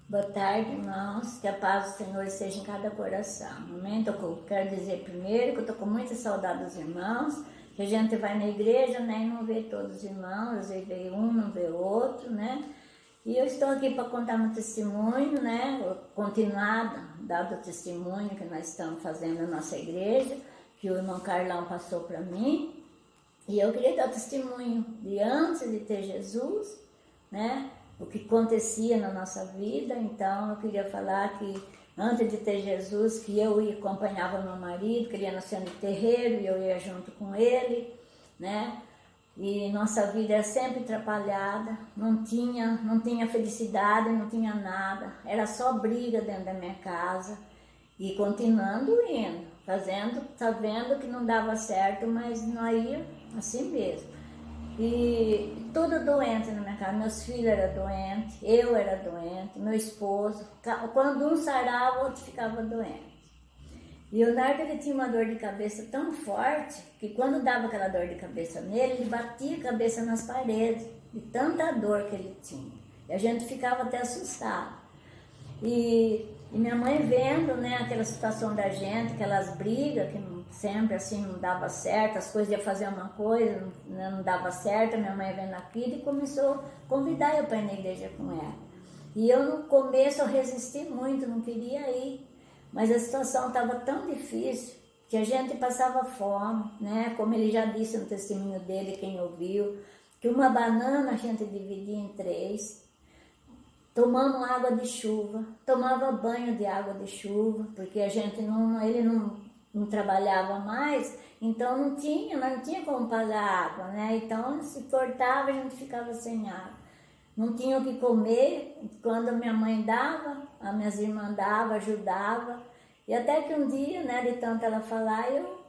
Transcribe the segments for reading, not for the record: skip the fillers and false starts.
Boa tarde, irmãos. Que a paz do Senhor esteja em cada coração. Amém? Eu quero dizer primeiro que eu estou com muita saudade dos irmãos, que a gente vai na igreja, né, e não vê todos os irmãos, às vezes vê um, não vê outro, né? E eu estou aqui para contar meu testemunho, né? Continuar dado o testemunho que nós estamos fazendo na nossa igreja, que o irmão Carlão passou para mim. E eu queria dar testemunho de antes de ter Jesus, né? O que acontecia na nossa vida. Então eu queria falar que antes de ter Jesus, que eu ia, acompanhava meu marido, que ele ia no centro de terreiro e eu ia junto com ele, né? E nossa vida era sempre atrapalhada, não tinha felicidade, não tinha nada, era só briga dentro da minha casa e continuando indo, sabendo que não dava certo, mas nós ia assim mesmo. E tudo doente na minha casa, meus filhos eram doentes, eu era doente, meu esposo, quando um sarava, o outro ficava doente. E o Nardo, ele tinha uma dor de cabeça tão forte, que quando dava aquela dor de cabeça nele, ele batia a cabeça nas paredes, de tanta dor que ele tinha. E a gente ficava até assustado. E minha mãe vendo, né, aquela situação da gente, aquelas brigas, que sempre assim não dava certo, as coisas iam fazer uma coisa, não dava certo, minha mãe vendo aquilo e começou a convidar eu para ir na igreja com ela. E eu no começo eu resisti muito, não queria ir, mas a situação estava tão difícil que a gente passava fome, né? Como ele já disse no testemunho dele, quem ouviu, que uma banana a gente dividia em 3, tomamos água de chuva, tomava banho de água de chuva, porque a gente ele não trabalhava mais, então não tinha como pagar água, né? Então se cortava, a gente ficava sem água. Não tinha o que comer, quando a minha mãe dava, as minhas irmãs davam, ajudavam. E até que um dia, né, de tanto ela falar, eu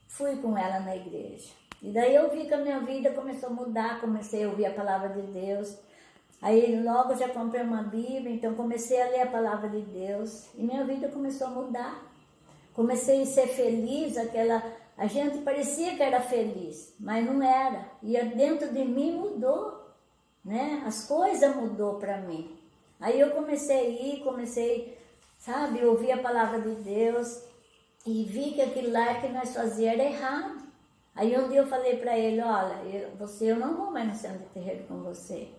fui com ela na igreja. E daí eu vi que a minha vida começou a mudar, comecei a ouvir a palavra de Deus. Aí logo já comprei uma Bíblia, então comecei a ler a palavra de Deus. E minha vida começou a mudar. Comecei a ser feliz, a gente parecia que era feliz, mas não era. E dentro de mim mudou. Né? As coisas mudou para mim. Aí eu comecei, sabe, ouvir a palavra de Deus e vi que aquilo lá que nós fazíamos era errado. Aí um dia eu falei para ele, olha, eu não vou mais no centro de terreiro com você.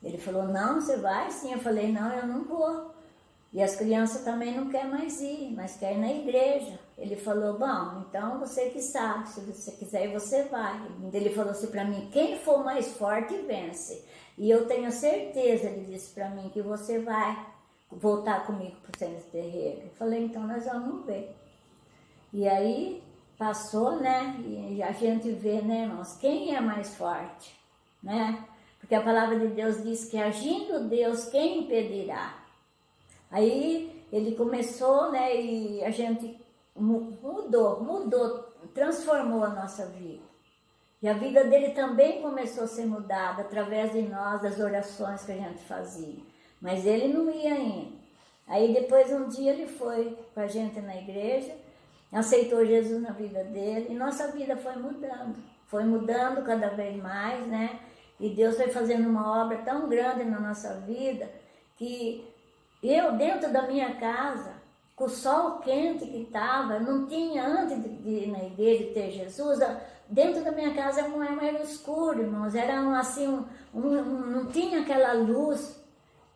Ele falou, não, você vai sim. Eu falei, não, eu não vou. E as crianças também não querem mais ir, mas querem ir na igreja. Ele falou, bom, então você que sabe, se você quiser ir, você vai. Ele falou assim para mim, quem for mais forte vence. E eu tenho certeza, ele disse para mim, que você vai voltar comigo para o centro de terreiro. Eu falei, então nós vamos ver. E aí passou, né, e a gente vê, né, irmãos, quem é mais forte, né? Porque a palavra de Deus diz que agindo Deus, quem impedirá? Aí ele começou, né, e a gente mudou, transformou a nossa vida. E a vida dele também começou a ser mudada através de nós, das orações que a gente fazia. Mas ele não ia ainda. Aí depois um dia ele foi com a gente na igreja, aceitou Jesus na vida dele e nossa vida foi mudando cada vez mais, né? E Deus foi fazendo uma obra tão grande na nossa vida que eu, dentro da minha casa, com o sol quente que estava, não tinha, antes de ir na igreja e ter Jesus, dentro da minha casa era escuro, irmãos, era assim, não tinha aquela luz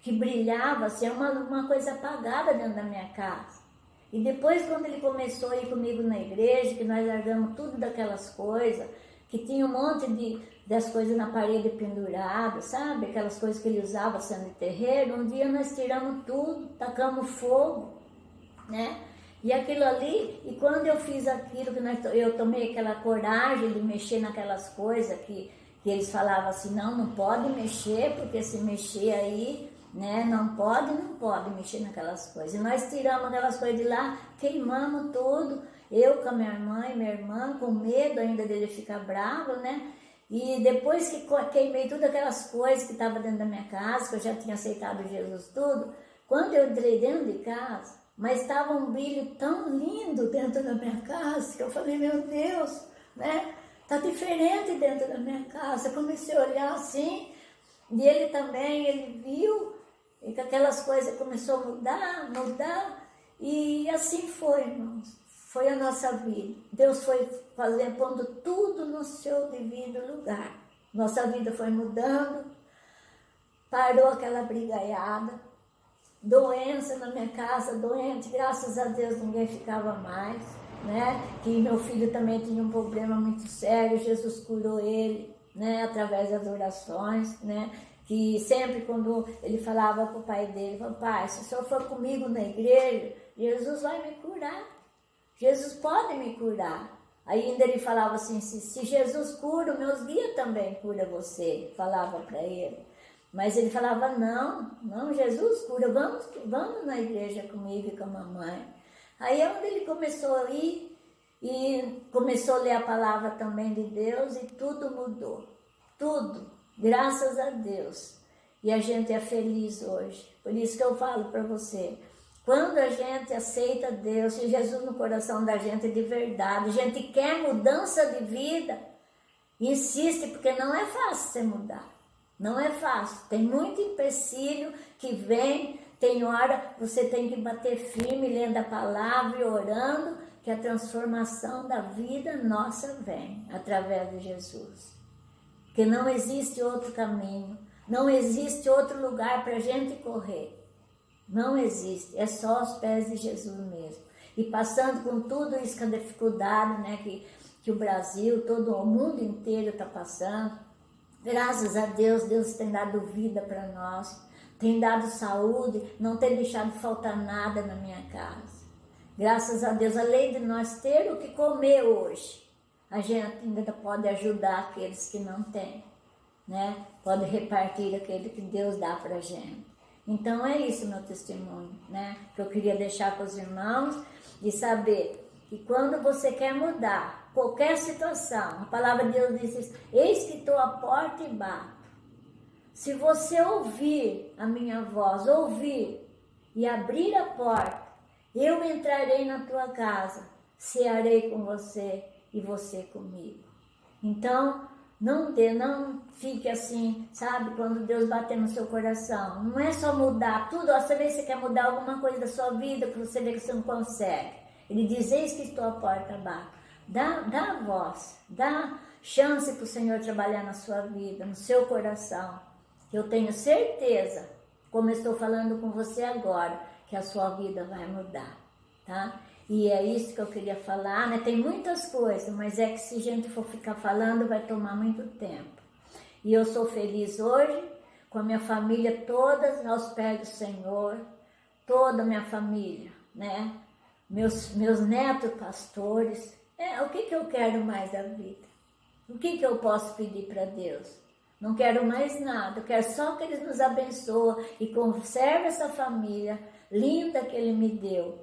que brilhava, assim, uma coisa apagada dentro da minha casa. E depois, quando ele começou a ir comigo na igreja, que nós largamos tudo daquelas coisas, que tinha um monte das coisas na parede penduradas, sabe? Aquelas coisas que ele usava sendo de terreiro. Um dia nós tiramos tudo, tacamos fogo, né? E aquilo ali, e quando eu fiz aquilo, eu tomei aquela coragem de mexer naquelas coisas que eles falavam assim, não pode mexer, porque se mexer aí, né, não pode mexer naquelas coisas. E nós tiramos aquelas coisas de lá, queimamos tudo, eu com a minha irmã, com medo ainda dele ficar bravo, né? E depois que queimei todas aquelas coisas que estavam dentro da minha casa, que eu já tinha aceitado Jesus tudo, quando eu entrei dentro de casa, mas estava um brilho tão lindo dentro da minha casa, que eu falei, meu Deus, né? Tá diferente dentro da minha casa. Eu comecei a olhar assim, e ele também, ele viu, E que aquelas coisas começou a mudar, e assim foi, irmãos. Foi a nossa vida. Deus foi pondo tudo no seu devido lugar. Nossa vida foi mudando, parou aquela brigaiada, doença na minha casa, doente, graças a Deus ninguém ficava mais, né? Que meu filho também tinha um problema muito sério, Jesus curou ele, né? Através das orações, né? Que sempre quando ele falava para o pai dele, pai, se o senhor for comigo na igreja, Jesus vai me curar, Jesus pode me curar. Aí ainda ele falava assim, se Jesus cura, meus guias também cura você, falava para ele. Mas ele falava, não, Jesus cura, vamos na igreja comigo e com a mamãe. Aí é onde ele começou a ir e começou a ler a palavra também de Deus e tudo mudou, tudo. Graças a Deus. E a gente é feliz hoje. Por isso que eu falo para você. Quando a gente aceita Deus e Jesus no coração da gente de verdade, a gente quer mudança de vida, insiste, porque não é fácil você mudar. Não é fácil. Tem muito empecilho que vem. Tem hora você tem que bater firme, lendo a palavra e orando, que a transformação da vida nossa vem através de Jesus. Porque não existe outro caminho, não existe outro lugar para a gente correr. Não existe, é só aos pés de Jesus mesmo. E passando com tudo isso, com a dificuldade, né, que o Brasil, todo o mundo inteiro está passando, graças a Deus, Deus tem dado vida para nós, tem dado saúde, não tem deixado faltar nada na minha casa. Graças a Deus, além de nós ter o que comer hoje, a gente ainda pode ajudar aqueles que não têm, né? Pode repartir aquele que Deus dá para a gente. Então é isso meu testemunho, né? Que eu queria deixar para os irmãos e saber que quando você quer mudar qualquer situação, a palavra de Deus diz isso, eis que estou à porta e bato. Se você ouvir a minha voz, ouvir e abrir a porta, eu entrarei na tua casa, cearei com você e você comigo. Então, não fique assim, sabe, quando Deus bater no seu coração. Não é só mudar tudo, você vê que você quer mudar alguma coisa da sua vida, que você vê que você não consegue. Ele diz, eis que estou à porta abaixo. Dá a voz, dá chance para o Senhor trabalhar na sua vida, no seu coração. Eu tenho certeza, como eu estou falando com você agora, que a sua vida vai mudar, tá? E é isso que eu queria falar, né? Tem muitas coisas, mas é que se a gente for ficar falando, vai tomar muito tempo. E eu sou feliz hoje, com a minha família toda aos pés do Senhor, toda a minha família, né? Meus netos pastores. O que eu quero mais da vida? O que eu posso pedir para Deus? Não quero mais nada, eu quero só que Ele nos abençoe e conserve essa família linda que Ele me deu,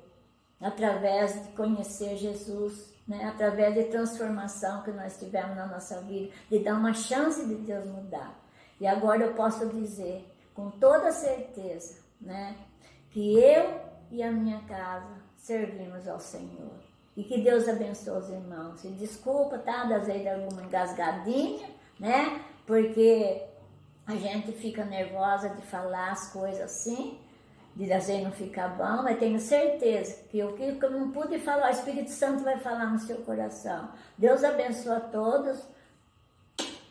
através de conhecer Jesus, né? Através de transformação que nós tivemos na nossa vida, de dar uma chance de Deus mudar. E agora eu posso dizer, com toda certeza, né? Que eu e a minha casa servimos ao Senhor. E que Deus abençoe os irmãos. E desculpa, tá? Às vezes alguma engasgadinha, né? Porque a gente fica nervosa de falar as coisas assim, de às vezes não ficar bom, mas tenho certeza que o que eu não pude falar, o Espírito Santo vai falar no seu coração. Deus abençoe a todos.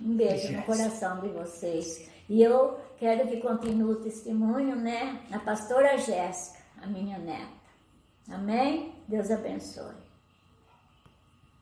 Um beijo no coração de vocês. E eu quero que continue o testemunho, né? A pastora Jéssica, a minha neta. Amém? Deus abençoe.